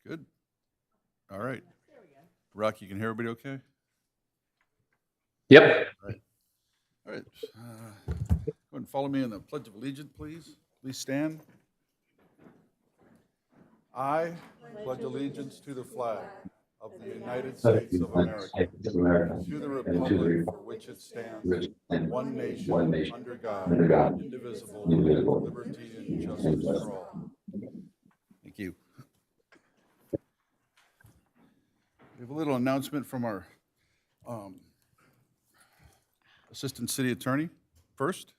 Good. All right. Rock, you can hear everybody okay? Yep. All right. Go ahead and follow me in the Pledge of Allegiance, please. Please stand. I pledge allegiance to the flag of the United States of America, and to the republic for which it stands, one nation, under God, indivisible, with liberty and justice for all. Thank you. We have a little announcement from our Assistant City Attorney first.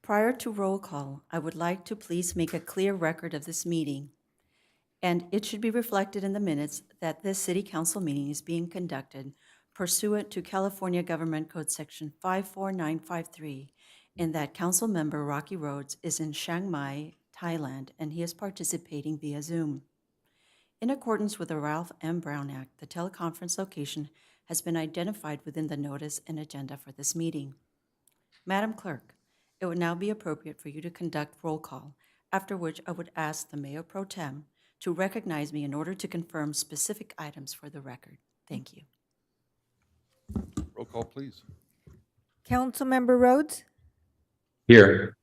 Prior to roll call, I would like to please make a clear record of this meeting, and it should be reflected in the minutes that this city council meeting is being conducted pursuant to California Government Code Section 54953, and that council member Rocky Rhodes is in Chiang Mai, Thailand, and he is participating via Zoom. In accordance with the Ralph M. Brown Act, the teleconference location has been identified within the notice and agenda for this meeting. Madam Clerk, it would now be appropriate for you to conduct roll call, after which I would ask the Mayor Pro Tem to recognize me in order to confirm specific items for the record. Thank you. Roll call, please. Councilmember Rhodes, Here.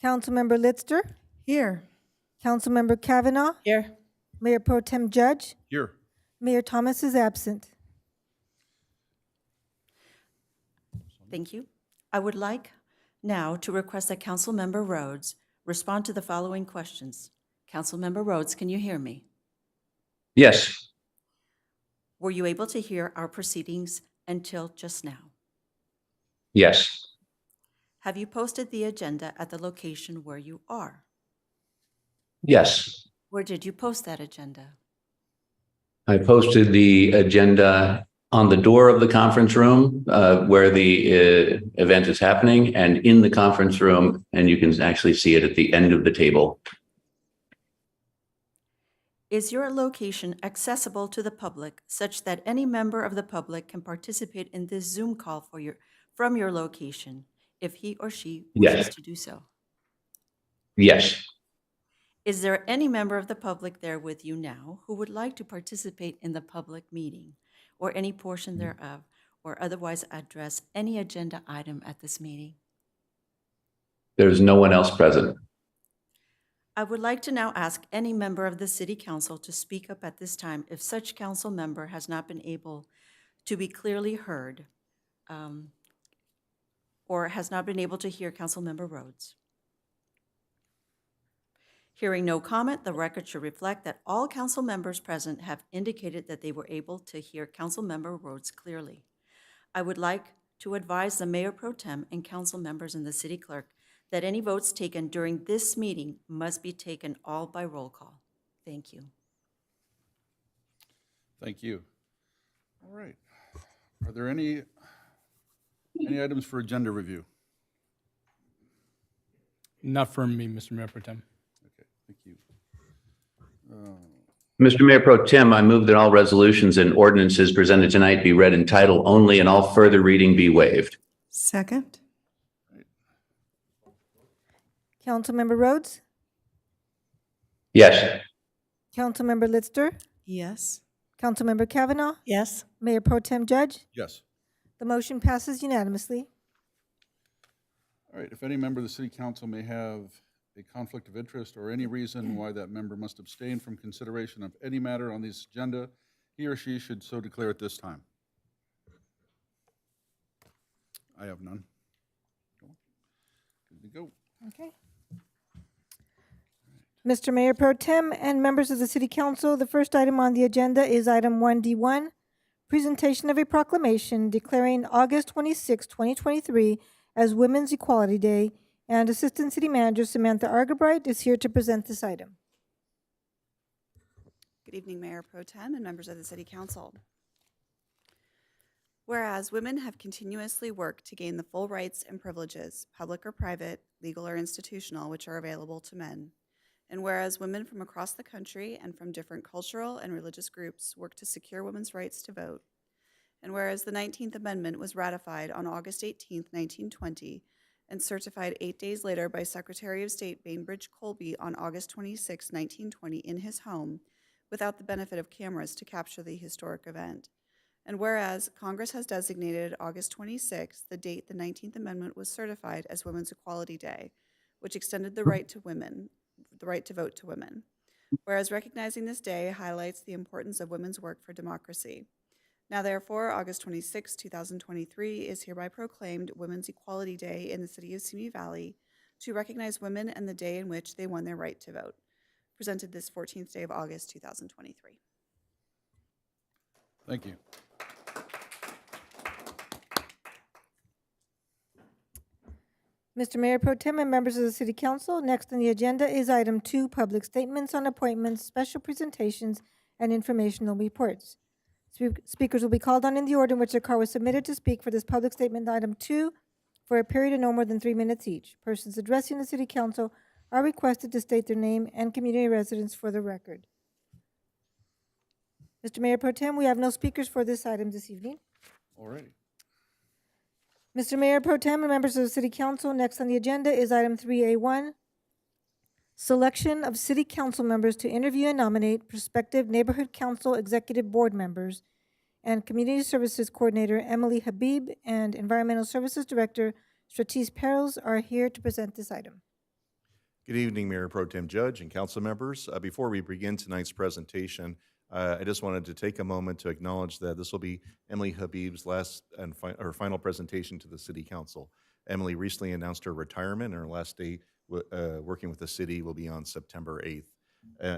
Councilmember Litzter, Here. Councilmember Kavanaugh, Here. Mayor Pro Tem Judge, Here. Mayor Thomas is absent. Thank you. I would like now to request that Councilmember Rhodes respond to the following questions. Councilmember Rhodes, can you hear me? Yes. Were you able to hear our proceedings until just now? Yes. Have you posted the agenda at the location where you are? Yes. Where did you post that agenda? I posted the agenda on the door of the conference room where the event is happening and in the conference room, and you can actually see it at the end of the table. Is your location accessible to the public such that any member of the public can participate in this Zoom call from your location if he or she wishes Yes. to do so? Yes. Is there any member of the public there with you now who would like to participate in the public meeting or any portion thereof, or otherwise address any agenda item at this meeting? There's no one else present. I would like to now ask any member of the City Council to speak up at this time if such council member has not been able to be clearly heard or has not been able to hear Councilmember Rhodes. Hearing no comment, the record should reflect that all council members present have indicated that they were able to hear Councilmember Rhodes clearly. I would like to advise the Mayor Pro Tem and council members and the City Clerk that any votes taken during this meeting must be taken all by roll call. Thank you. Thank you. All right. Are there any items for agenda review? Not from me, Mr. Mayor Pro Tem. Okay, thank you. Mr. Mayor Pro Tem, I move that all resolutions and ordinances presented tonight be read in title only and all further reading be waived. Second. Councilmember Rhodes, Yes. Councilmember Litzter, Yes. Councilmember Kavanaugh, Yes. Mayor Pro Tem Judge. Yes. The motion passes unanimously. All right, if any member of the City Council may have a conflict of interest or any reason why that member must abstain from consideration of any matter on this agenda, he or she should so declare at this time. I have none. Good to go. Okay. Mr. Mayor Pro Tem and members of the City Council, the first item on the agenda is item 1D1, presentation of a proclamation declaring August 26, 2023 as Women's Equality Day, and Assistant City Manager Samantha Argabright is here to present this item. Good evening, Mayor Pro Tem and members of the City Council. Whereas women have continuously worked to gain the full rights and privileges, public or private, legal or institutional, which are available to men. And whereas women from across the country and from different cultural and religious groups work to secure women's rights to vote. And whereas the 19th Amendment was ratified on August 18, 1920, and certified 8 days later by Secretary of State Bainbridge Colby on August 26, 1920 in his home, without the benefit of cameras to capture the historic event. And whereas Congress has designated August 26th, the date the 19th Amendment was certified as Women's Equality Day, which extended the right to vote to women. Whereas recognizing this day highlights the importance of women's work for democracy. Now therefore, August 26, 2023 is hereby proclaimed Women's Equality Day in the city of Simi Valley to recognize women and the day in which they won their right to vote. Presented this 14th day of August, 2023. Thank you. Mr. Mayor Pro Tem and members of the City Council, next on the agenda is item 2, public statements on appointments, special presentations, and informational reports. Speakers will be called on in the order in which their card was submitted to speak for this public statement item 2 for a period of no more than 3 minutes each. Persons addressing the City Council are requested to state their name and community residence for the record. Mr. Mayor Pro Tem, we have no speakers for this item this evening. Alrighty. Mr. Mayor Pro Tem and members of the City Council, next on the agenda is item 3A1, selection of City Council members to interview and nominate prospective Neighborhood Council Executive Board members, and Community Services Coordinator Emily Habib and Environmental Services Director Stratis Perels are here to present this item. Good evening, Mayor Pro Tem Judge and council members. Before we begin tonight's presentation, I just wanted to take a moment to acknowledge that this will be Emily Habib's last and her final presentation to the City Council. Emily recently announced her retirement, and her last day working with the city will be on September 8th.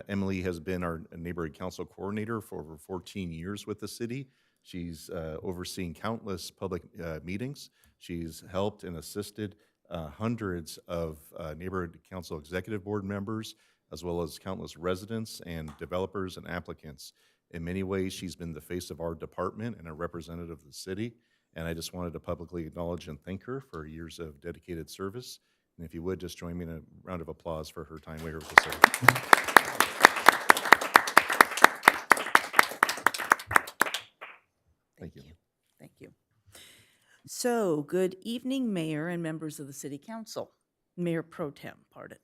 Emily has been our Neighborhood Council Coordinator for over 14 years with the city. She's overseen countless public meetings. She's helped and assisted hundreds of Neighborhood Council Executive Board members, as well as countless residents and developers and applicants. In many ways, she's been the face of our department and a representative of the city. And I just wanted to publicly acknowledge and thank her for years of dedicated service. And if you would, just join me in a round of applause for her time here with the city. Thank you. Thank you. So, good evening, Mayor and members of the City Council. Mayor Pro Tem, pardon.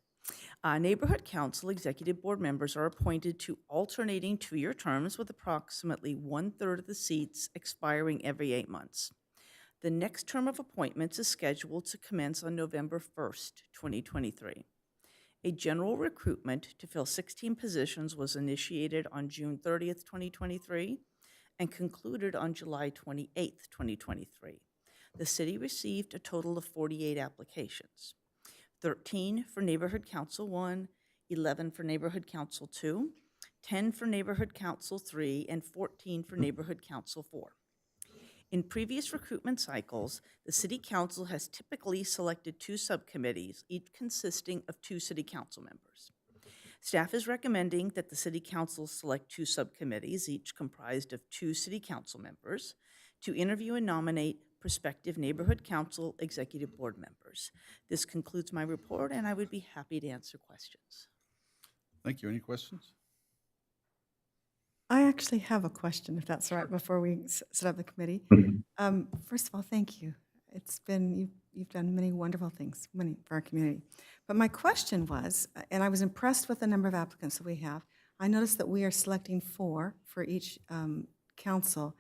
Neighborhood Council Executive Board members are appointed to alternating 2-year terms with approximately 1/3 of the seats expiring every 8 months. The next term of appointments is scheduled to commence on November 1st, 2023. A general recruitment to fill 16 positions was initiated on June 30th, 2023, and concluded on July 28th, 2023. The city received a total of 48 applications. 13 for Neighborhood Council 1, 11 for Neighborhood Council 2, 10 for Neighborhood Council 3, and 14 for Neighborhood Council 4. In previous recruitment cycles, the City Council has typically selected 2 subcommittees, each consisting of 2 City Council members. Staff is recommending that the City Council select 2 subcommittees, each comprised of 2 City Council members, to interview and nominate prospective Neighborhood Council Executive Board members. This concludes my report, and I would be happy to answer questions. Thank you. Any questions? I actually have a question, if that's all right, before we set up the committee. First of all, thank you. It's been, you've done many wonderful things, many for our community. But my question was, and I was impressed with the number of applicants that we have. I noticed that we are selecting 4 for each council.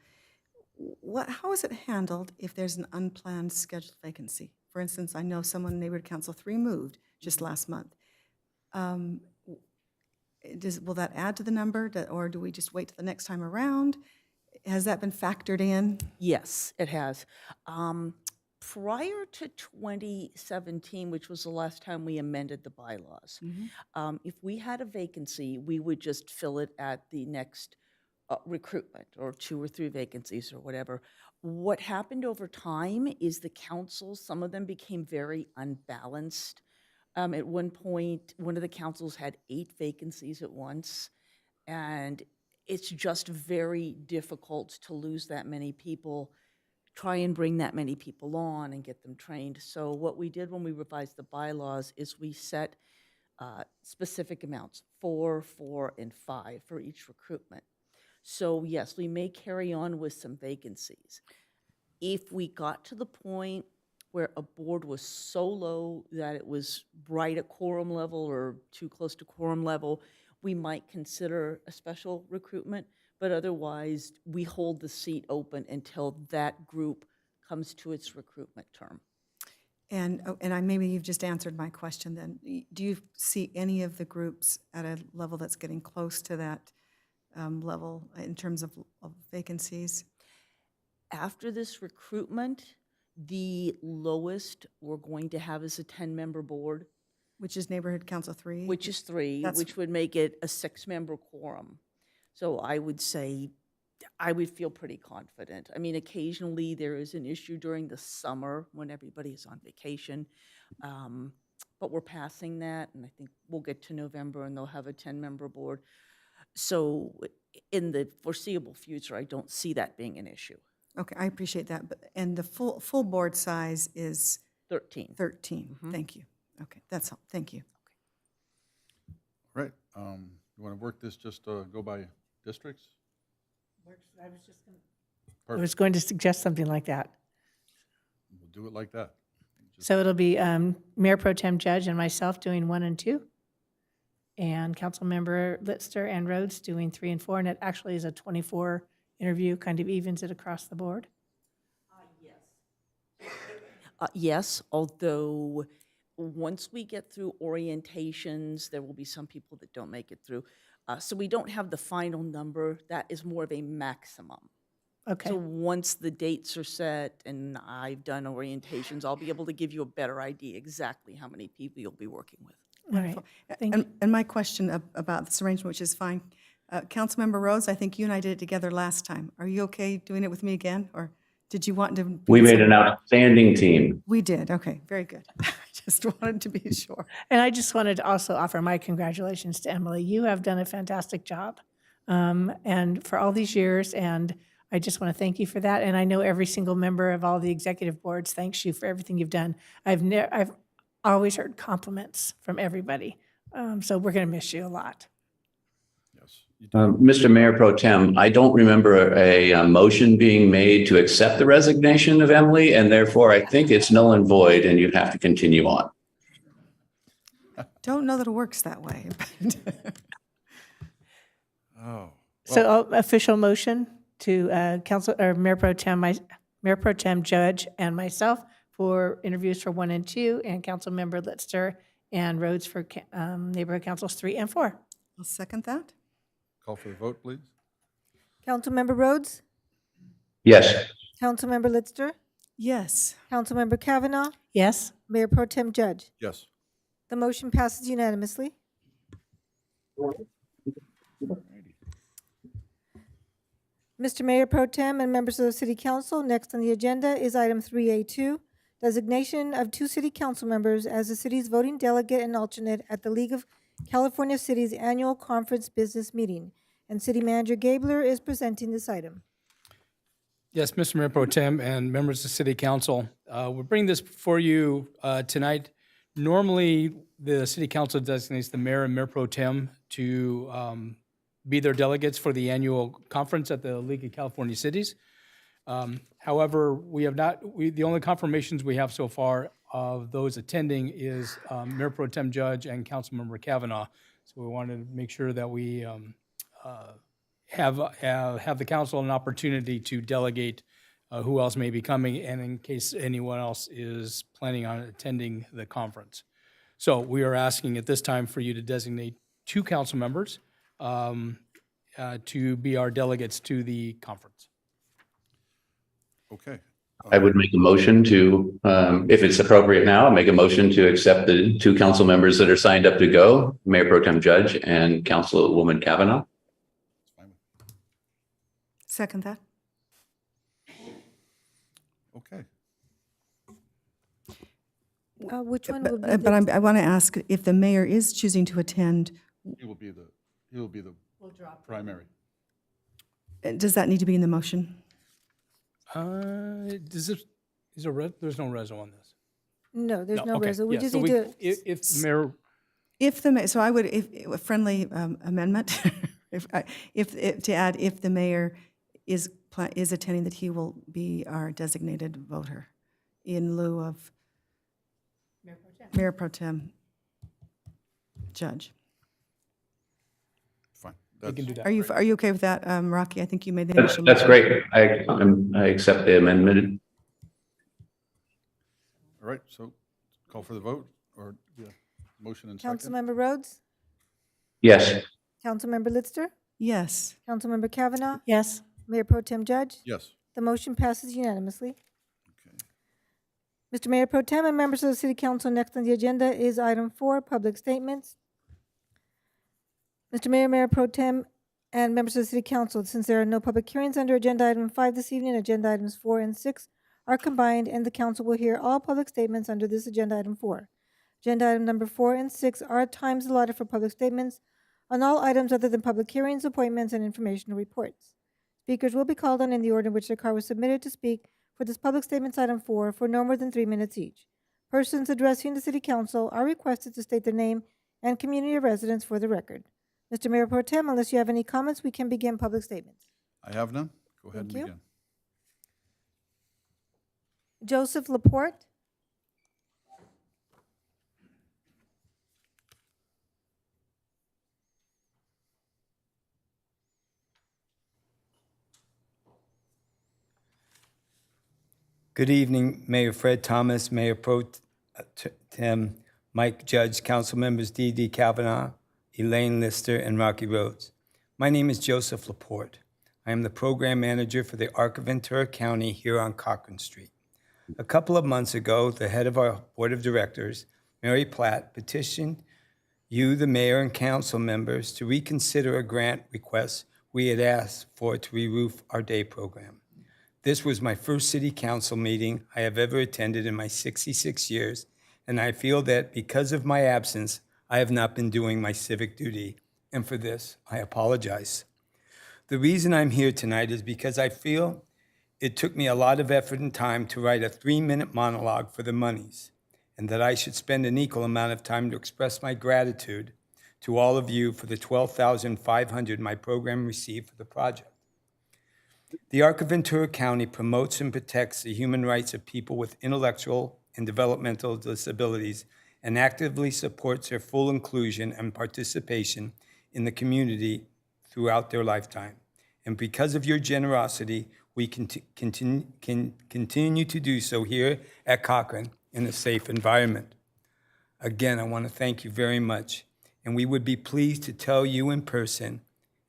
How is it handled if there's an unplanned scheduled vacancy? For instance, I know someone in Neighborhood Council 3 moved just last month. Will that add to the number, or do we just wait till the next time around? Has that been factored in? Yes, it has. Prior to 2017, which was the last time we amended the bylaws, if we had a vacancy, we would just fill it at the next recruitment, or 2 or 3 vacancies or whatever. What happened over time is the councils, some of them became very unbalanced. At one point, one of the councils had 8 vacancies at once, and it's just very difficult to lose that many people, try and bring that many people on and get them trained. So what we did when we revised the bylaws is we set specific amounts, 4, 4, and 5 for each recruitment. So yes, we may carry on with some vacancies. If we got to the point where a board was so low that it was right at quorum level or too close to quorum level, we might consider a special recruitment, but otherwise, we hold the seat open until that group comes to its recruitment term. And, maybe you've just answered my question then. Do you see any of the groups at a level that's getting close to that level in terms of vacancies? After this recruitment, the lowest we're going to have is a 10-member board, Which is Neighborhood Council 3? which is 3, That's- which would make it a 6-member quorum. So I would say, I would feel pretty confident. I mean, occasionally there is an issue during the summer when everybody is on vacation. But we're passing that, and I think we'll get to November and they'll have a 10-member board. So in the foreseeable future, I don't see that being an issue. Okay, I appreciate that. And the full board size is 13. 13. Thank you. Okay, that's all. Thank you. Right. You want to work this, just go by districts? I was going to suggest something like that. We'll do it like that. So it'll be Mayor Pro Tem Judge and myself doing 1 and 2, and Councilmember Litzter and Rhodes doing 3 and 4, and it actually is a 24 interview, kind of evens it across the board. Yes, although once we get through orientations, there will be some people that don't make it through. So we don't have the final number. That is more of a maximum. Okay, So once the dates are set and I've done orientations, I'll be able to give you a better idea exactly how many people you'll be working with. all right. Thank you. And my question about this arrangement, which is fine, Councilmember Rose, I think you and I did it together last time. Are you okay doing it with me again, or did you want to? We made an outstanding team. We did, okay, very good. I just wanted to be sure. And I just wanted to also offer my congratulations to Emily. You have done a fantastic job, and for all these years, and I just want to thank you for that. And I know every single member of all the executive boards thanks you for everything you've done. I've always heard compliments from everybody, so we're going to miss you a lot. Yes. Mr. Mayor Pro Tem, I don't remember a motion being made to accept the resignation of Emily, and therefore I think it's null and void, and you have to continue on. Don't know that it works that way. Oh. So official motion to Council or Mayor Pro Tem Judge and myself for interviews for 1 and 2, and Councilmember Litzter and Rhodes for Neighborhood Councils 3 and 4. I'll second that. Call for the vote, please. Councilmember Rhodes, Yes. Councilmember Litzter, Yes. Councilmember Kavanaugh, Yes? Mayor Pro Tem Judge. Yes. The motion passes unanimously. Mr. Mayor Pro Tem and members of the City Council, next on the agenda is item 3A2, designation of 2 city council members as the city's voting delegate and alternate at the League of California Cities Annual Conference Business Meeting. And City Manager Gabler is presenting this item. Yes, Mr. Mayor Pro Tem and members of the City Council, we're bringing this before you tonight. Normally, the City Council designates the mayor and mayor pro tem to be their delegates for the annual conference at the League of California Cities. However, we have not, the only confirmations we have so far of those attending is Mayor Pro Tem Judge and Councilmember Kavanaugh. So we wanted to make sure that we have the council an opportunity to delegate who else may be coming, and in case anyone else is planning on attending the conference. So we are asking at this time for you to designate 2 council members to be our delegates to the conference. Okay. I would make a motion to, if it's appropriate now, I'll make a motion to accept the 2 council members that are signed up to go, Mayor Pro Tem Judge and Councilwoman Kavanaugh. Second that. Okay. Which one will be But the, I want to ask if the mayor is choosing to attend, He will be the primary. does that need to be in the motion? Does this, there's no reso on this? no, there's no okay, resolution. We yeah, just so need to, If the mayor, If the, so I would, if, a friendly amendment, to add, if the mayor is attending, that he will be our designated voter in lieu of Mayor Pro Tem Judge. We can do that. Are you okay with that, Rocky? I think you made the That's, initial. that's motion. great. I accept the amendment. All right, so call for the vote, or, yeah, motion and second? Councilmember Rhodes, Yes. Councilmember Litzter, Yes. Councilmember Kavanaugh, Yes. Mayor Pro Tem Judge. Yes. The motion passes unanimously. Okay. Mr. Mayor Pro Tem and members of the City Council, next on the agenda is item 4, public statements. Mr. Mayor, Mayor Pro Tem, and members of the City Council, since there are no public hearings under agenda item 5 this evening, agenda items 4 and 6 are combined, and the council will hear all public statements under this agenda item 4. Agenda item number 4 and 6 are times allotted for public statements on all items other than public hearings, appointments, and informational reports. Speakers will be called on in the order in which their card was submitted to speak for this public statements item 4 for no more than 3 minutes each. Persons addressing the City Council are requested to state their name and community of residence for the record. Mr. Mayor Pro Tem, unless you have any comments, we can begin public statements. I have none. Go ahead and Thank you. begin. Joseph Laporte. Good evening, Mayor Fred Thomas, Mayor Pro Tem Mike Judge, Council Members D.D. Kavanaugh, Elaine Lister, and Rocky Rhodes. My name is Joseph Laporte. I am the Program Manager for the Arc of Ventura County here on Cochran Street. A couple of months ago, the head of our Board of Directors, Mary Platt, petitioned you, the Mayor and Council members, to reconsider a grant request we had asked for to re-roof our day program. This was my first City Council meeting I have ever attended in my 66 years, and I feel that because of my absence, I have not been doing my civic duty, and for this, I apologize. The reason I'm here tonight is because I feel it took me a lot of effort and time to write a 3-minute monologue for the monies, and that I should spend an equal amount of time to express my gratitude to all of you for the $12,500 my program received for the project. The Arc of Ventura County promotes and protects the human rights of people with intellectual and developmental disabilities and actively supports their full inclusion and participation in the community throughout their lifetime. And because of your generosity, we can continue to do so here at Cochran in a safe environment. Again, I want to thank you very much, and we would be pleased to tell you in person,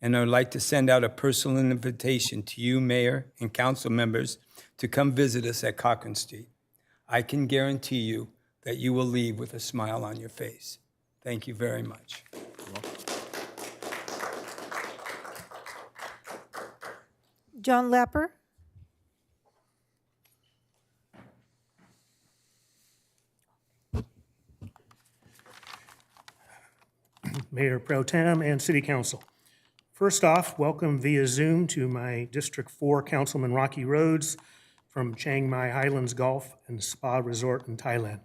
and I'd like to send out a personal invitation to you, Mayor and Council members, to come visit us at Cochran Street. I can guarantee you that you will leave with a smile on your face. Thank you very much. John Lapper. Mayor Pro Tem and City Council. First off, welcome via Zoom to my District 4 Councilman Rocky Rhodes from Chiang Mai Highlands Golf and Spa Resort in Thailand.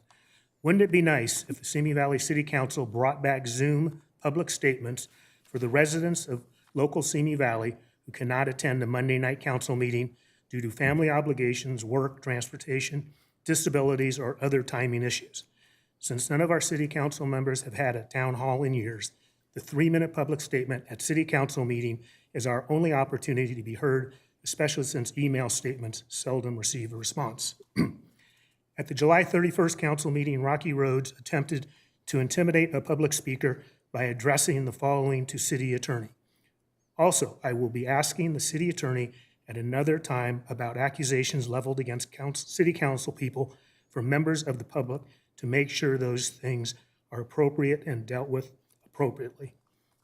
Wouldn't it be nice if the Simi Valley City Council brought back Zoom public statements for the residents of local Simi Valley who cannot attend a Monday night council meeting due to family obligations, work, transportation, disabilities, or other timing issues? Since none of our city council members have had a town hall in years, the 3-minute public statement at city council meeting is our only opportunity to be heard, especially since email statements seldom receive a response. At the July 31st council meeting, Rocky Rhodes attempted to intimidate a public speaker by addressing the following to city attorney. Also, I will be asking the city attorney at another time about accusations leveled against city council people from members of the public to make sure those things are appropriate and dealt with appropriately.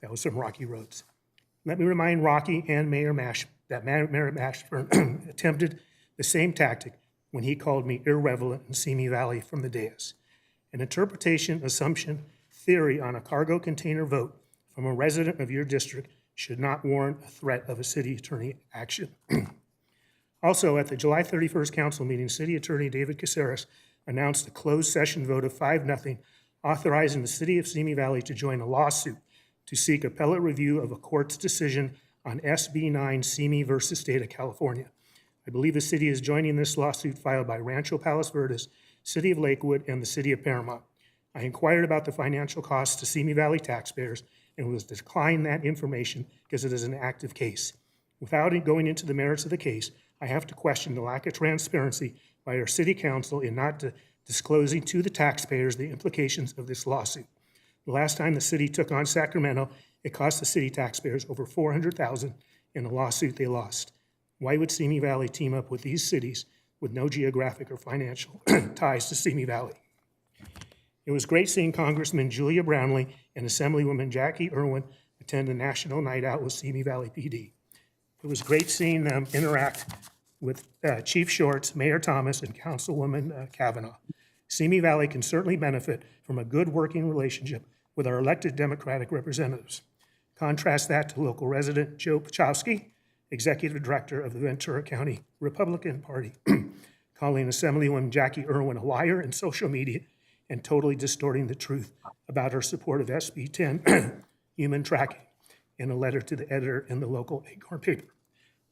That was from Rocky Rhodes. Let me remind Rocky and Mayor Mash that Mayor Mashburn attempted the same tactic when he called me irrelevant in Simi Valley from the dais. An interpretation, assumption, theory on a cargo container vote from a resident of your district should not warrant a threat of a city attorney action. Also, at the July 31st council meeting, City Attorney David Caceres announced a closed session vote of 5-0, authorizing the city of Simi Valley to join a lawsuit to seek appellate review of a court's decision on SB 9 Simi versus State of California. I believe the city is joining this lawsuit filed by Rancho Palos Verdes, City of Lakewood, and the City of Paramount. I inquired about the financial costs to Simi Valley taxpayers, and was to decline that information because it is an active case. Without going into the merits of the case, I have to question the lack of transparency by our city council in not disclosing to the taxpayers the implications of this lawsuit. The last time the city took on Sacramento, it cost the city taxpayers over $400,000 in a lawsuit they lost. Why would Simi Valley team up with these cities with no geographic or financial ties to Simi Valley? It was great seeing Congressman Julia Brownlee and Assemblywoman Jackie Irwin attend a national night out with Simi Valley PD. It was great seeing them interact with Chief Shorts, Mayor Thomas, and Councilwoman Kavanaugh. Simi Valley can certainly benefit from a good working relationship with our elected Democratic representatives. Contrast that to local resident Joe Pachowski, Executive Director of the Ventura County Republican Party, calling Assemblywoman Jackie Irwin a liar in social media and totally distorting the truth about her support of SB 10 human tracking in a letter to the editor in the local Acorn paper.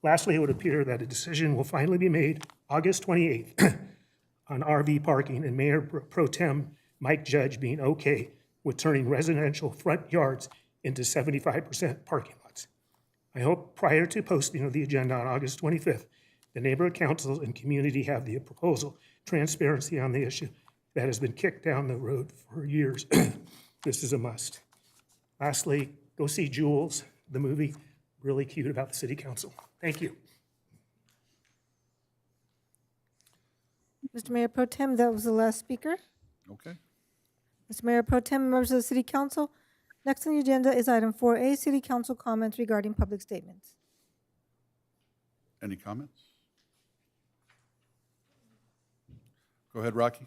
Lastly, it would appear that a decision will finally be made August 28th on RV parking and Mayor Pro Tem Mike Judge being okay with turning residential front yards into 75% parking lots. I hope prior to posting of the agenda on August 25th, the neighborhood councils and community have the proposal transparency on the issue that has been kicked down the road for years. This is a must. Lastly, go see Jules, the movie, really cute about the city council. Thank you. Mr. Mayor Pro Tem, that was the last speaker. Okay. Mr. Mayor Pro Tem, members of the City Council, next on the agenda is item 4A, City Council comments regarding public statements. Any comments? Go ahead, Rocky.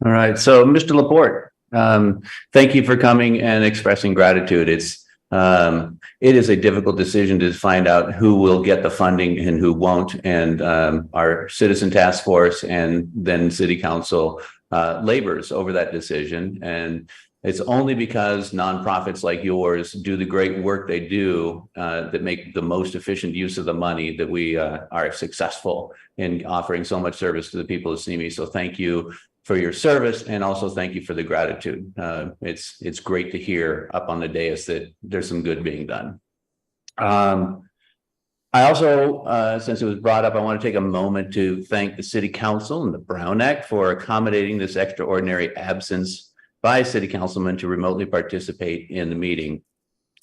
All right. So, Mr. Laporte, thank you for coming and expressing gratitude. It is a difficult decision to find out who will get the funding and who won't. And our citizen task force and then city council labors over that decision. And it's only because nonprofits like yours do the great work they do that make the most efficient use of the money that we are successful in offering so much service to the people of Simi. So thank you for your service, and also thank you for the gratitude. It's great to hear up on the dais that there's some good being done. I also, since it was brought up, I want to take a moment to thank the City Council and the Brown Act for accommodating this extraordinary absence by city councilmen to remotely participate in the meeting.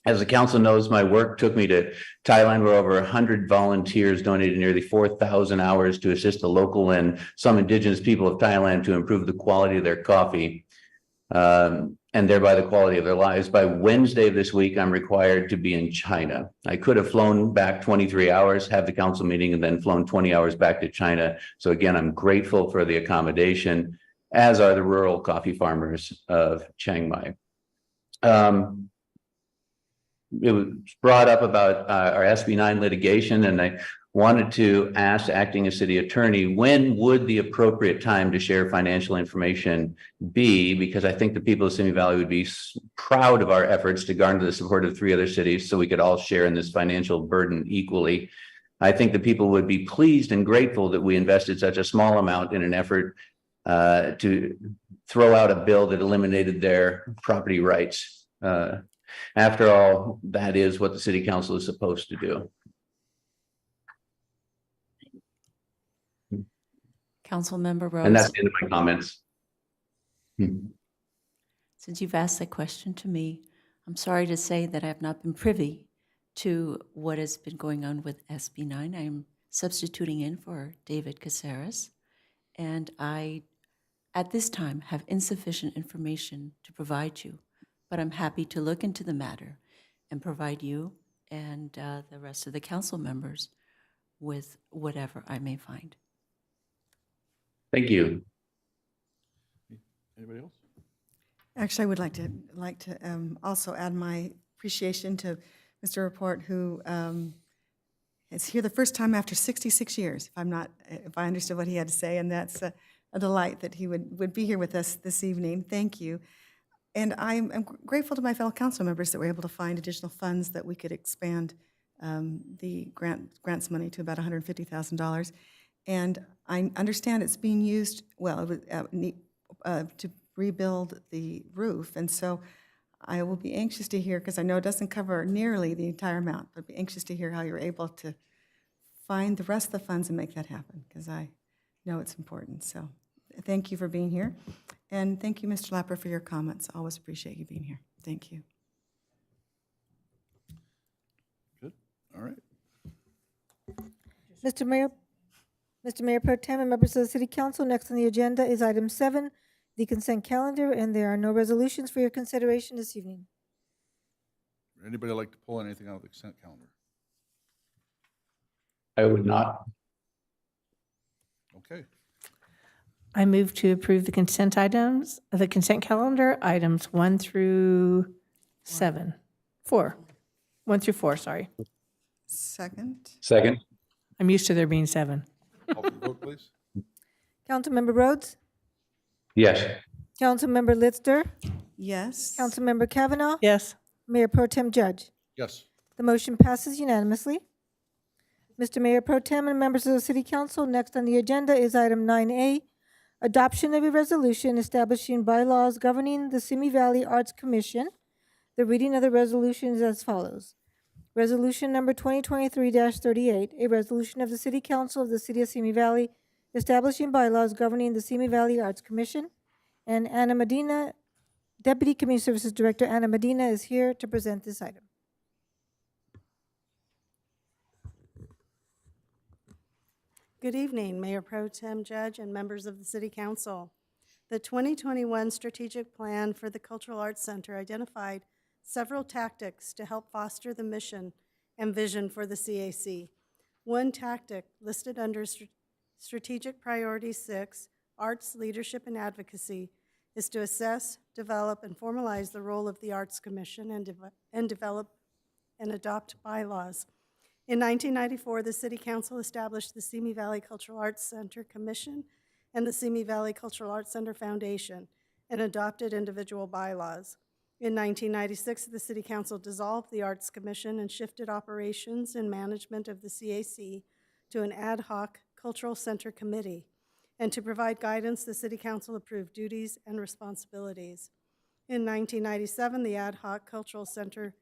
As the council knows, my work took me to Thailand, where over 100 volunteers donated nearly 4,000 hours to assist the local and some indigenous people of Thailand to improve the quality of their coffee and thereby the quality of their lives. By Wednesday of this week, I'm required to be in China. I could have flown back 23 hours, have the council meeting, and then flown 20 hours back to China. So again, I'm grateful for the accommodation, as are the rural coffee farmers of Chiang Mai. It was brought up about our SB 9 litigation, and I wanted to ask acting as city attorney, when would the appropriate time to share financial information be? Because I think the people of Simi Valley would be proud of our efforts to garner the support of 3 other cities so we could all share in this financial burden equally. I think the people would be pleased and grateful that we invested such a small amount in an effort to throw out a bill that eliminated their property rights. After all, that is what the city council is supposed to do. Councilmember Rhodes. And that's the end of my comments. Since you've asked that question to me, I'm sorry to say that I have not been privy to what has been going on with SB 9. I am substituting in for David Caceres, and I, at this time, have insufficient information to provide you, but I'm happy to look into the matter and provide you and the rest of the council members with whatever I may find. Thank you. Anybody else? Actually, I would like to also add my appreciation to Mr. Laporte, who is here the first time after 66 years, if I understood what he had to say, and that's a delight that he would be here with us this evening. Thank you. And I'm grateful to my fellow council members that were able to find additional funds that we could expand the grants money to about $150,000. And I understand it's being used, well, to rebuild the roof. And so I will be anxious to hear, because I know it doesn't cover nearly the entire amount, but I'd be anxious to hear how you're able to find the rest of the funds and make that happen, because I know it's important. So thank you for being here. And thank you, Mr. Lapper, for your comments. Always appreciate you being here. Thank you. Good, all right. Mr. Mayor Pro Tem and members of the City Council, next on the agenda is item 7, the consent calendar, and there are no resolutions for your consideration this evening. Would anybody like to pull anything out of the consent calendar? I would not. Okay, I move to approve the consent items, the consent calendar, items 1 through 7. 4. 1 through 4, sorry. Second? Second? I'm used to there being 7. call for the vote, please. Councilmember Rhodes, Yes. Councilmember Lister, Yes. Councilmember Kavanaugh, Yes. Mayor Pro Tem Judge. Yes, The motion passes unanimously. Mr. Mayor Pro Tem and members of the City Council, next on the agenda is item 9A, adoption of a resolution establishing bylaws governing the Simi Valley Arts Commission. The reading of the resolution is as follows. Resolution number 2023-38, a resolution of the City Council of the City of Simi Valley establishing bylaws governing the Simi Valley Arts Commission. And Anna Medina, Deputy Community Services Director Anna Medina is here to present this item. Good evening, Mayor Pro Tem Judge and members of the City Council. The 2021 Strategic Plan for the Cultural Arts Center identified several tactics to help foster the mission and vision for the CAC. One tactic listed under Strategic Priority 6, Arts, Leadership, and Advocacy, is to assess, develop, and formalize the role of the Arts Commission and develop and adopt bylaws. In 1994, the City Council established the Simi Valley Cultural Arts Center Commission and the Simi Valley Cultural Arts Center Foundation and adopted individual bylaws. In 1996, the City Council dissolved the Arts Commission and shifted operations and management of the CAC to an ad hoc Cultural Center Committee. And to provide guidance, the City Council approved duties and responsibilities. In 1997, the ad hoc Cultural Center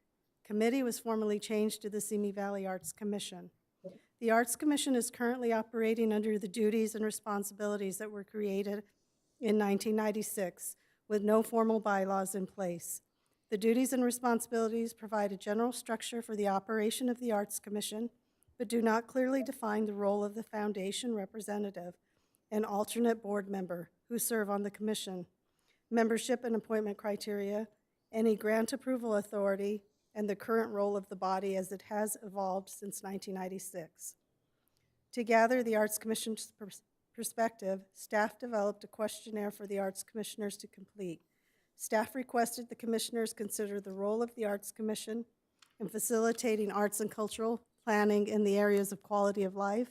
Committee was formally changed to the Simi Valley Arts Commission. The Arts Commission is currently operating under the duties and responsibilities that were created in 1996 with no formal bylaws in place. The duties and responsibilities provide a general structure for the operation of the Arts Commission, but do not clearly define the role of the foundation representative and alternate board member who serve on the commission, membership and appointment criteria, any grant approval authority, and the current role of the body as it has evolved since 1996. To gather the Arts Commission's perspective, staff developed a questionnaire for the Arts Commissioners to complete. Staff requested the Commissioners consider the role of the Arts Commission in facilitating arts and cultural planning in the areas of quality of life,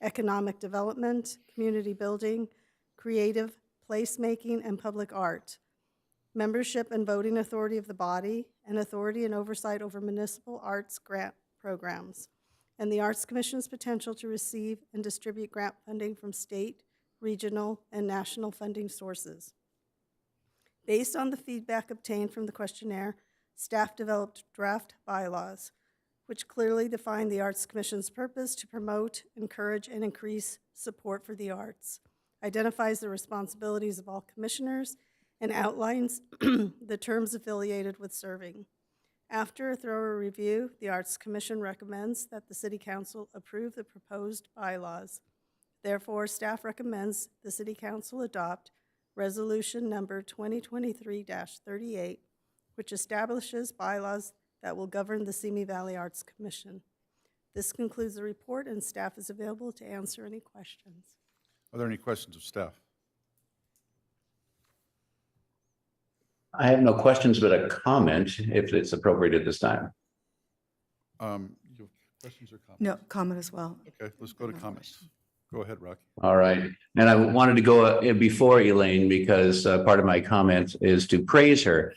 economic development, community building, creative placemaking, and public art, membership and voting authority of the body, and authority and oversight over municipal arts grant programs, and the Arts Commission's potential to receive and distribute grant funding from state, regional, and national funding sources. Based on the feedback obtained from the questionnaire, staff developed draft bylaws, which clearly define the Arts Commission's purpose to promote, encourage, and increase support for the arts, identifies the responsibilities of all commissioners, and outlines the terms affiliated with serving. After a thorough review, the Arts Commission recommends that the City Council approve the proposed bylaws. Therefore, staff recommends the City Council adopt Resolution number 2023-38, which establishes bylaws that will govern the Simi Valley Arts Commission. This concludes the report, and staff is available to answer any questions. Are there any questions of staff? I have no questions, but a comment if it's appropriate at this time. You have questions or comments? No, comment as well. Okay, let's go to comments. Go ahead, Rocky. All right. And I wanted to go before Elaine because part of my comment is to praise her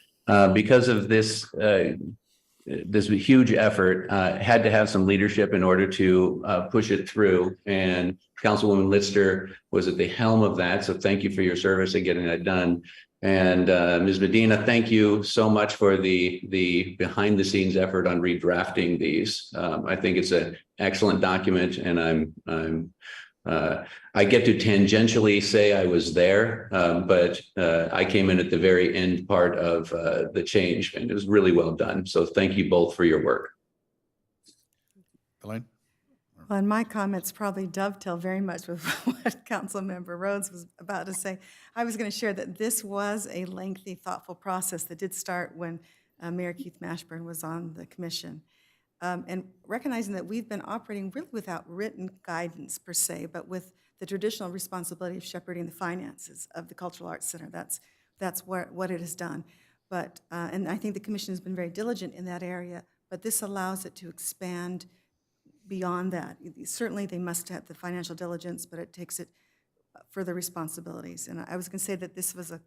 because of this huge effort, had to have some leadership in order to push it through. And Councilwoman Lister was at the helm of that, so thank you for your service in getting that done. And Ms. Medina, thank you so much for the behind the scenes effort on redrafting these. I think it's an excellent document, and I get to tangentially say I was there, but I came in at the very end part of the change, and it was really well done. So thank you both for your work. Elaine? Well, and my comments probably dovetail very much with what Councilmember Rhodes was about to say. I was going to share that this was a lengthy, thoughtful process that did start when Mayor Keith Mashburn was on the commission. And recognizing that we've been operating really without written guidance per se, but with the traditional responsibility of shepherding the finances of the Cultural Arts Center. That's what it has done. But, and I think the commission has been very diligent in that area, but this allows it to expand beyond that. Certainly they must have the financial diligence, but it takes it further responsibilities. And I was going to say that this was a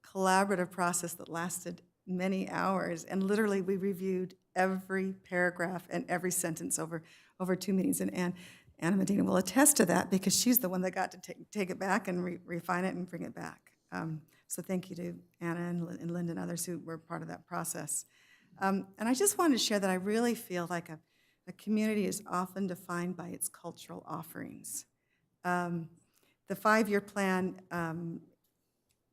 collaborative process that lasted many hours, and literally we reviewed every paragraph and every sentence over 2 meetings. And Anna Medina will attest to that because she's the one that got to take it back and refine it and bring it back. So thank you to Anna and Linda and others who were part of that process. And I just wanted to share that I really feel like a community is often defined by its cultural offerings. The 5-year plan,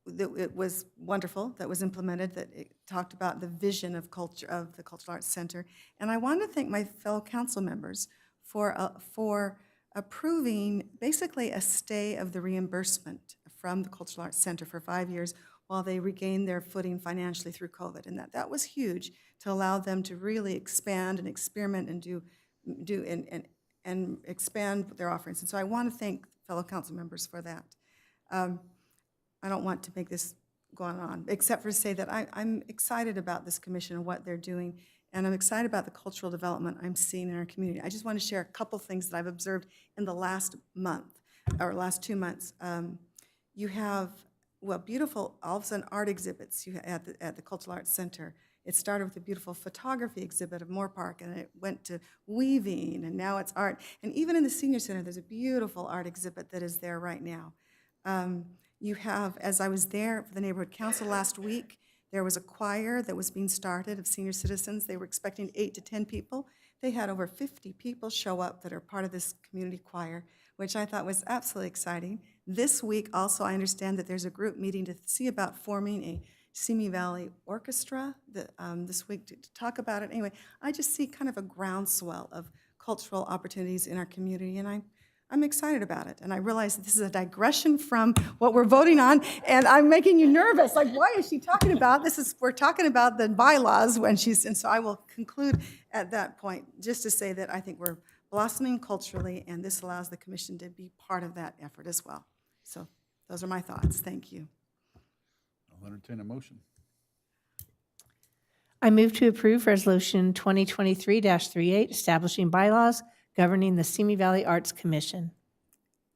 it was wonderful that was implemented, that it talked about the vision of culture of the Cultural Arts Center. And I want to thank my fellow council members for approving basically a stay of the reimbursement from the Cultural Arts Center for 5 years while they regained their footing financially through COVID. And that was huge to allow them to really expand and experiment and do and expand their offerings. And so I want to thank fellow council members for that. I don't want to make this go on, except for say that I'm excited about this commission and what they're doing, and I'm excited about the cultural development I'm seeing in our community. I just want to share a couple things that I've observed in the last month, or last 2 months. You have, well, beautiful, all of a sudden, art exhibits at the Cultural Arts Center. It started with a beautiful photography exhibit of Moore Park, and it went to weaving, and now it's art. And even in the Senior Center, there's a beautiful art exhibit that is there right now. You have, as I was there for the Neighborhood Council last week, there was a choir that was being started of senior citizens. They were expecting 8 to 10 people. They had over 50 people show up that are part of this community choir, which I thought was absolutely exciting. This week, also, I understand that there's a group meeting to see about forming a Simi Valley Orchestra this week to talk about it. Anyway, I just see kind of a groundswell of cultural opportunities in our community, and I'm excited about it. And I realize that this is a digression from what we're voting on, and I'm making you nervous. Like, why is she talking about? We're talking about the bylaws and so I will conclude at that point just to say that I think we're blossoming culturally, and this allows the commission to be part of that effort as well. So those are my thoughts. Thank you. I'll entertain a motion. I move to approve Resolution 2023-38, establishing bylaws governing the Simi Valley Arts Commission.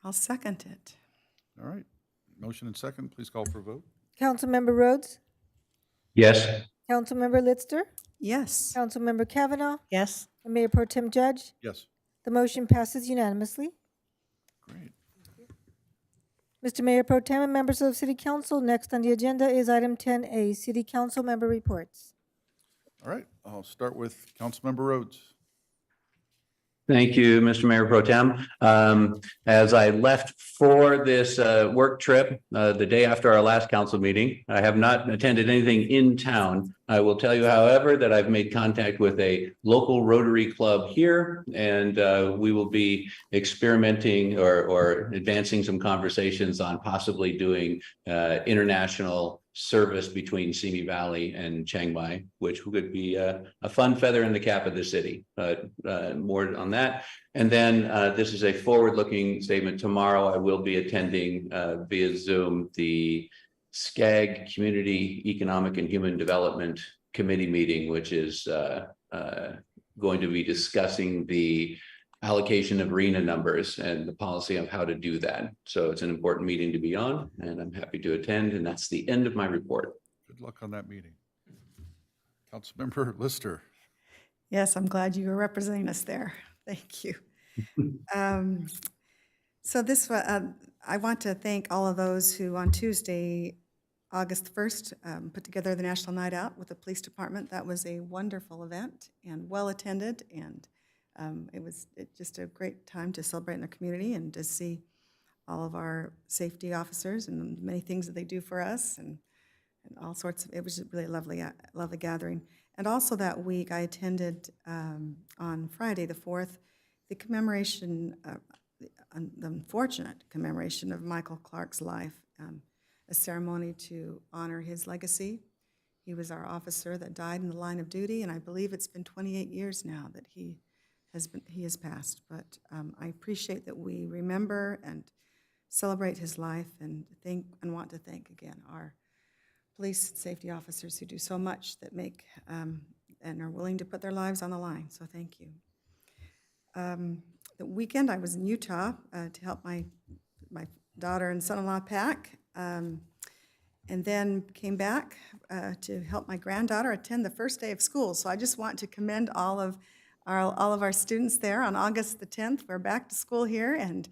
I'll second it. All right. Motion and second. Please call for a vote. Councilmember Rhodes? Yes. Councilmember Lister? Yes. Councilmember Kavanaugh? Yes. And Mayor Pro Tem Judge? Yes. The motion passes unanimously. Great. Mr. Mayor Pro Tem and members of the City Council, next on the agenda is item 10A, City Council Member Reports. All right. I'll start with Councilmember Rhodes. Thank you, Mr. Mayor Pro Tem. As I left for this work trip the day after our last council meeting, I have not attended anything in town. I will tell you, however, that I've made contact with a local Rotary Club here, and we will be experimenting or advancing some conversations on possibly doing international service between Simi Valley and Chiang Mai, which could be a fun feather in the cap of the city. But more on that. And then this is a forward-looking statement. Tomorrow I will be attending via Zoom the SCAG Community Economic and Human Development Committee meeting, which is going to be discussing the allocation of RENA numbers and the policy of how to do that. So it's an important meeting to be on, and I'm happy to attend, and that's the end of my report. Good luck on that meeting. Councilmember Lister. Yes, I'm glad you were representing us there. Thank you. So I want to thank all of those who on Tuesday, August 1st, put together the National Night Out with the police department. That was a wonderful event and well-attended, and it was just a great time to celebrate in the community and to see all of our safety officers and the many things that they do for us and all sorts of, it was really a lovely gathering. And also that week, I attended on Friday, the 4th, the commemoration, the unfortunate commemoration of Michael Clark's life, a ceremony to honor his legacy. He was our officer that died in the line of duty, and I believe it's been 28 years now that he has passed. But I appreciate that we remember and celebrate his life, and want to thank again our police safety officers who do so much that make and are willing to put their lives on the line. So thank you. The weekend I was in Utah to help my daughter and son-in-law pack, and then came back to help my granddaughter attend the first day of school. So I just want to commend all of our students there. On August the 10th, we're back to school here, and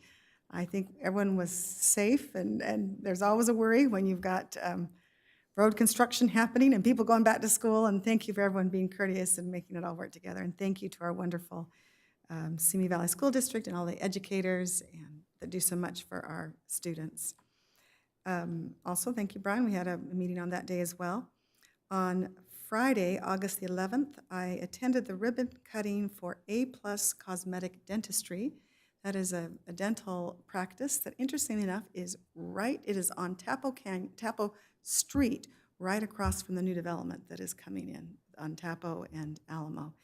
I think everyone was safe, and there's always a worry when you've got road construction happening and people going back to school, and thank you for everyone being courteous and making it all work together, and thank you to our wonderful Simi Valley School District and all the educators that do so much for our students. Also, thank you, Brian, we had a meeting on that day as well. On Friday, August the 11th, I attended the ribbon cutting for A+ Cosmetic Dentistry. That is a dental practice that, interestingly enough, it is on Tapo Street, right across from the new development that is coming in on Tapo and Alamo.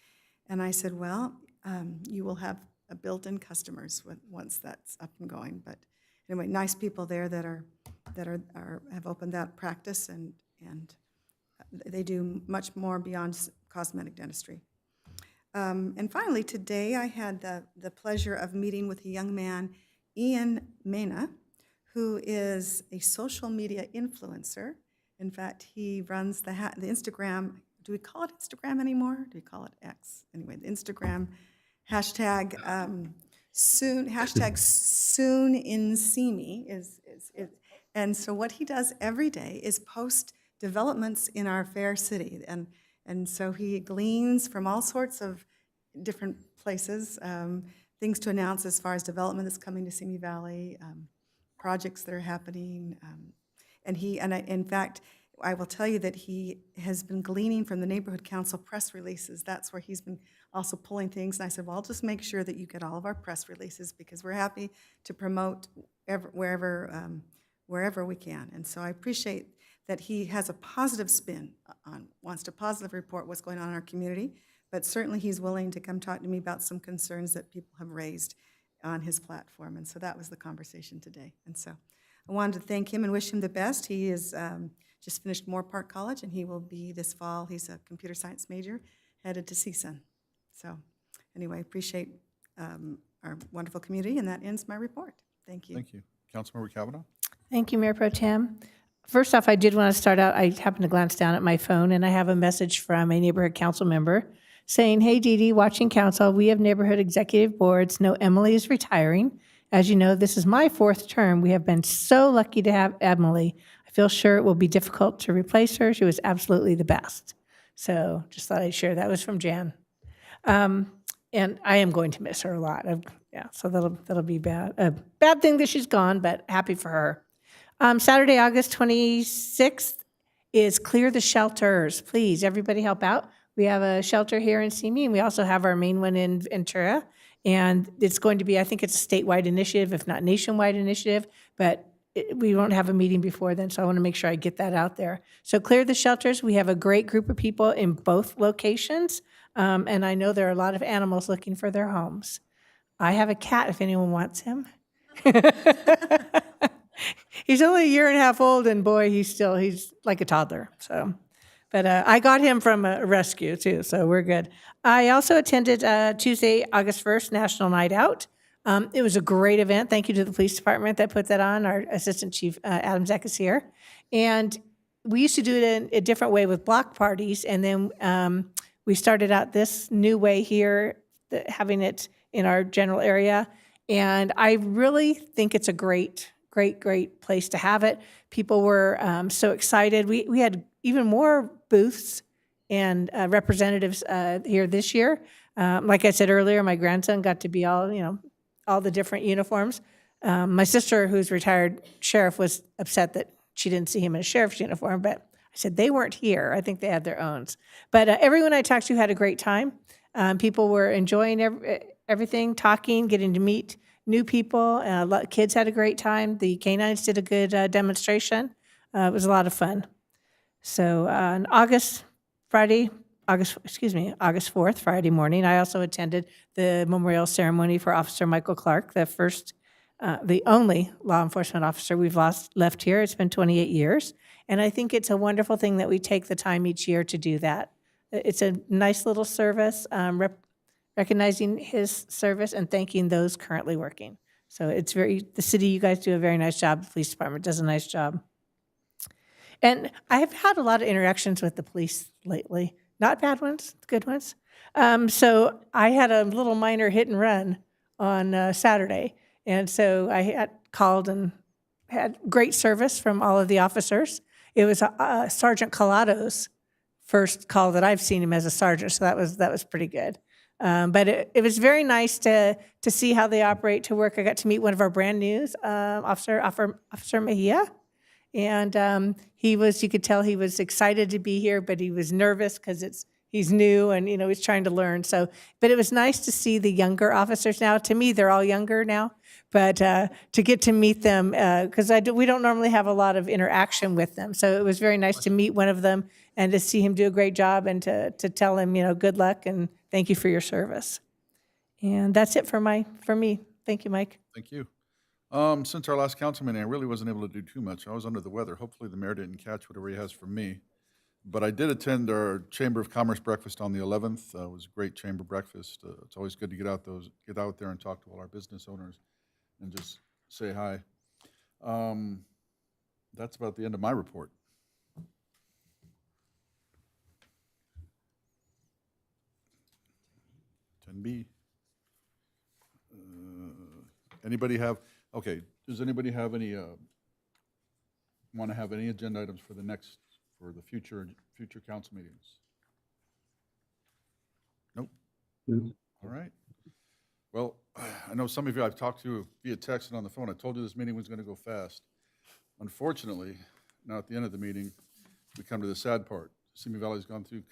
And I said, well, you will have a built-in customers once that's up and going. But anyway, nice people there that have opened that practice, and they do much more beyond cosmetic dentistry. And finally, today I had the pleasure of meeting with a young man, Ian Mena, who is a social media influencer. In fact, he runs the Instagram. Do we call it Instagram anymore? Do we call it X? Anyway, the Instagram hashtag soon in Simi is. And so what he does every day is post developments in our fair city, and so he gleans from all sorts of different places, things to announce as far as development that's coming to Simi Valley, projects that are happening. In fact, I will tell you that he has been gleaning from the Neighborhood Council press releases. That's where he's been also pulling things. And I said, well, I'll just make sure that you get all of our press releases, because we're happy to promote wherever we can. And so I appreciate that he has a positive spin wants to positively report what's going on in our community, but certainly he's willing to come talk to me about some concerns that people have raised on his platform. And so that was the conversation today. And so I wanted to thank him and wish him the best. He is just finished Moore Park College, and he will be this fall, he's a computer science major, headed to CSUN. So anyway, appreciate our wonderful community, and that ends my report. Thank you. Thank you. Councilmember Kavanaugh? Thank you, Mayor Pro Tem. First off, I did want to start out, I happened to glance down at my phone, and I have a message from a neighborhood council member saying, hey, Dee Dee, watching council, we have neighborhood executive boards. No, Emily is retiring. As you know, this is my 4th term. We have been so lucky to have Emily. I feel sure it will be difficult to replace her. She was absolutely the best. So just thought I'd share. That was from Jan. And I am going to miss her a lot. So that'll be bad. A bad thing that she's gone, but happy for her. Saturday, August 26th is Clear the Shelters. Please, everybody help out. We have a shelter here in Simi, and we also have our main one in Ventura. And it's going to be, I think it's a statewide initiative, if not nationwide initiative, but we won't have a meeting before then, so I want to make sure I get that out there. So Clear the Shelters, we have a great group of people in both locations, and I know there are a lot of animals looking for their homes. I have a cat if anyone wants him. He's only 1.5 years old, and boy, he's like a toddler. So, but I got him from a rescue too, so we're good. I also attended Tuesday, August 1st, National Night Out. It was a great event. Thank you to the police department that put that on. Our Assistant Chief Adam Zeck is here, and we used to do it in a different way with block parties, and then we started out this new way here, having it in our general area. And I really think it's a great place to have it. People were so excited. We had even more booths and representatives here this year. Like I said earlier, my grandson got to be all the different uniforms. My sister, who's retired sheriff, was upset that she didn't see him in a sheriff's uniform, but I said they weren't here. I think they had their own. But everyone I talked to had a great time. People were enjoying everything, talking, getting to meet new people. Kids had a great time. The canines did a good demonstration. It was a lot of fun. So on August 4th, Friday morning, I also attended the memorial ceremony for Officer Michael Clark, the only law enforcement officer we've left here. It's been 28 years. And I think it's a wonderful thing that we take the time each year to do that. It's a nice little service, recognizing his service and thanking those currently working. So the city, you guys do a very nice job. The police department does a nice job. And I have had a lot of interactions with the police lately. Not bad ones, good ones. So I had a little minor hit and run on Saturday. And so I had called and had great service from all of the officers. It was Sergeant Colado's first call that I've seen him as a sergeant, so that was pretty good. But it was very nice to see how they operate, to work. I got to meet one of our brand new Officer Mejia. And you could tell he was excited to be here, but he was nervous because he's new and, he's trying to learn. So, but it was nice to see the younger officers now. To me, they're all younger now, but to get to meet them, because we don't normally have a lot of interaction with them. So it was very nice to meet one of them and to see him do a great job and to tell him, good luck and thank you for your service. And that's it for me. Thank you, Mike. Thank you. Since our last council meeting, I really wasn't able to do too much. I was under the weather. Hopefully the mayor didn't catch whatever he has for me. But I did attend our Chamber of Commerce breakfast on the 11th. It was a great chamber breakfast. It's always good to get out there and talk to all our business owners and just say hi. That's about the end of my report. Anybody have, okay, does anybody have any, want to have any agenda items for the future council meetings? Nope. All right. Well, I know some of you I've talked to via text and on the phone. I told you this meeting was going to go fast. Unfortunately, now at the end of the meeting, we come to the sad part. Simi Valley's gone through a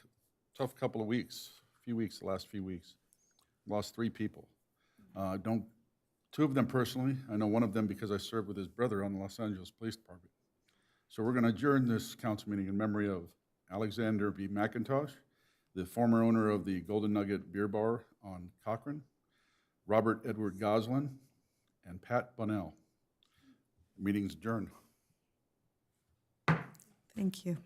tough couple of weeks, the last few weeks. Lost 3 people. Two of them personally. I know one of them because I served with his brother on the Los Angeles Police Department. So we're going to adjourn this council meeting in memory of Alexander B. McIntosh, the former owner of the Golden Nugget Beer Bar on Cochrane, Robert Edward Goslin, and Pat Bunnell. Meeting's adjourned. Thank you.